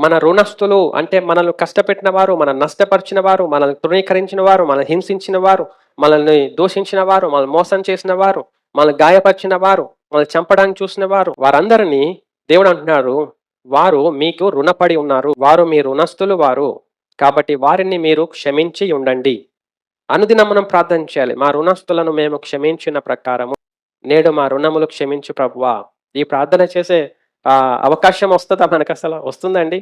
మన రుణస్థులు అంటే మనల్ని కష్టపెట్టిన వారు, మనల్ని నష్టపరిచిన వారు, మనల్ని తృణీకరించిన వారు, మనల్ని హింసించిన వారు, మనల్ని దూషించిన వారు, మనల్ని మోసం చేసిన వారు, మనల్ని గాయపరిచిన వారు, మనల్ని చంపడానికి చూసిన వారు, వారందరినీ దేవుడు అంటున్నారు, వారు మీకు రుణపడి ఉన్నారు, వారు మీ రుణస్థులు వారు, కాబట్టి వారిని మీరు క్షమించి ఉండండి. అనుదినం మనం ప్రార్థన చేయాలి. మా రుణస్థులను మేము క్షమించిన ప్రకారము నేడు మా రుణములు క్షమించు ప్రభువా. ఈ ప్రార్థన చేసే అవకాశం వస్తుందా మనకు? అసలు వస్తుందండి?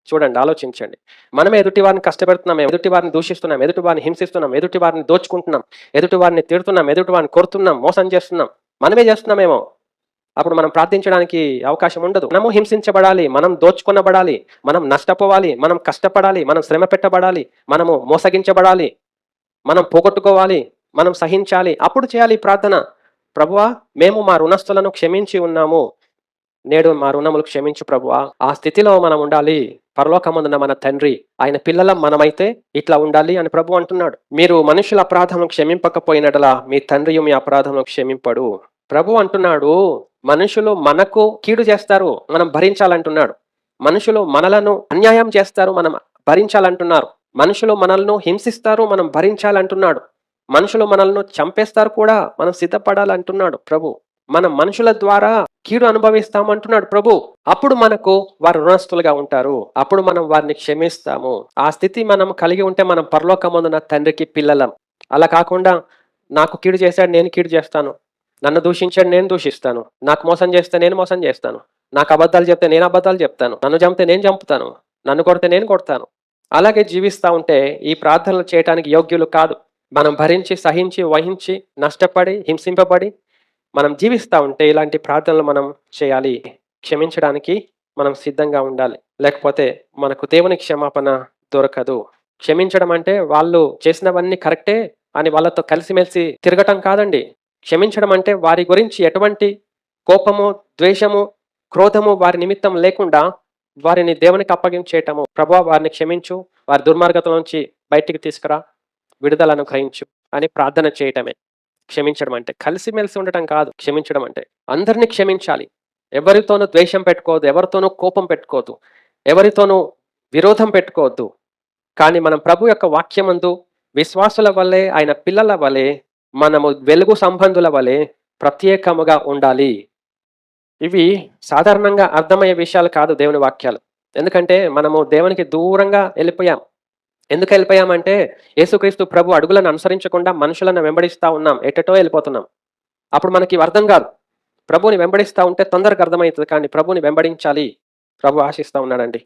చూడండి, ఆలోచించండి. మనం ఎదుటి వారిని కష్టపెడుతున్నాం, ఎదుటి వారిని దూషిస్తున్నాం, ఎదుటి వారిని హింసిస్తున్నాం, ఎదుటి వారిని దోచుకుంటున్నాం, ఎదుటి వారిని తిడుతున్నాం, ఎదుటి వారిని కొడుతున్నాం, మోసం చేస్తున్నాం, మనమే చేస్తున్నామేమో. అప్పుడు మనం ప్రార్థించడానికి అవకాశం ఉండదు. మనము హింసించబడాలి, మనం దోచుకొనబడాలి, మనం నష్టపోవాలి, మనం కష్టపడాలి, మనం శ్రమ పెట్టబడాలి, మనము మోసగించబడాలి, మనం పోగొట్టుకోవాలి, మనం సహించాలి. అప్పుడు చేయాలి ప్రార్థన. ప్రభువా, మేము మా రుణస్థులను క్షమించి ఉన్నాము, నేడు మా రుణములు క్షమించు ప్రభువా. ఆ స్థితిలో మనం ఉండాలి. పరలోకమందున్న మన తండ్రి, ఆయన పిల్లలం మనమైతే ఇట్లా ఉండాలి అని ప్రభు అంటున్నాడు. మీరు మనుషుల అపరాధమును క్షమింపకపోయినట్లా మీ తండ్రియు మీ అపరాధమును క్షమింపడు. ప్రభు అంటున్నాడు, మనుషులు మనకు కీడు చేస్తారు, మనం భరించాలంటున్నాడు. మనుషులు మనలను అన్యాయం చేస్తారు, మనం భరించాలంటున్నారు. మనుషులు మనల్ని హింసిస్తారు, మనం భరించాలంటున్నాడు. మనుషులు మనల్ని చంపేస్తారు కూడా, మనం సిద్ధపడాలంటున్నాడు ప్రభు. మనం మనుషుల ద్వారా కీడు అనుభవిస్తామంటున్నాడు ప్రభు. అప్పుడు మనకు వారు రుణస్థులుగా ఉంటారు, అప్పుడు మనం వారిని క్షమిస్తాము. ఆ స్థితి మనం కలిగి ఉంటే మనం పరలోకమందున్న తండ్రికి పిల్లలం. అలా కాకుండా నాకు కీడు చేశాడు నేను కీడు చేస్తాను, నన్ను దూషించాడు నేను దూషిస్తాను, నాకు మోసం చేస్తే నేను మోసం చేస్తాను, నాకు అబద్ధాలు చెప్తే నేను అబద్ధాలు చెప్తాను, నన్ను చంపితే నేను చంపుతాను, నన్ను కొడితే నేను కొడతాను, అలాగే జీవిస్తూ ఉంటే ఈ ప్రార్థనలు చేయడానికి యోగ్యులు కాదు. మనం భరించి సహించి వహించి నష్టపడి హింసింపబడి మనం జీవిస్తూ ఉంటే ఇలాంటి ప్రార్థనలు మనం చేయాలి. క్షమించడానికి మనం సిద్ధంగా ఉండాలి, లేకపోతే మనకు దేవుని క్షమాపణ దొరకదు. క్షమించడం అంటే వాళ్ళు చేసినవన్నీ కరెక్టే అని వాళ్ళతో కలిసిమెలిసి తిరగటం కాదండి. క్షమించడం అంటే వారి గురించి ఎటువంటి కోపము, ద్వేషము, క్రోధము వారి నిమిత్తం లేకుండా వారిని దేవునికి అప్పగించేయటము. ప్రభువా, వారిని క్షమించు, వారి దుర్మార్గత నుంచి బయటికి తీసుకురా, విడుదలను గ్రహించు అని ప్రార్థన చేయటమే క్షమించడం అంటే. కలిసిమెలిసి ఉండటం కాదు క్షమించడం అంటే. అందరినీ క్షమించాలి, ఎవరితోనూ ద్వేషం పెట్టుకోవద్దు, ఎవరితోనూ కోపం పెట్టుకోవద్దు, ఎవరితోనూ విరోధం పెట్టుకోవద్దు. కానీ మనం ప్రభు యొక్క వాక్యమందు విశ్వాసుల వల్లే, ఆయన పిల్లల వలె, మనము వెలుగు సంబంధుల వలె ప్రత్యేకముగా ఉండాలి. ఇవి సాధారణంగా అర్థమయ్యే విషయాలు కాదు దేవుని వాక్యాలు. ఎందుకంటే మనము దేవునికి దూరంగా వెళ్ళిపోయాం. ఎందుకు వెళ్ళిపోయామంటే యేసుక్రీస్తు ప్రభు అడుగులను అనుసరించకుండా మనుషులను వెంబడిస్తూ ఉన్నాం, ఎటెటో వెళ్ళిపోతున్నాం. అప్పుడు మనకి అర్థం కాదు. ప్రభుని వెంబడిస్తూ ఉంటే తొందరగా అర్థమవుతుంది, కానీ ప్రభుని వెంబడించాలి ప్రభు ఆశిస్తూ ఉన్నాడండి.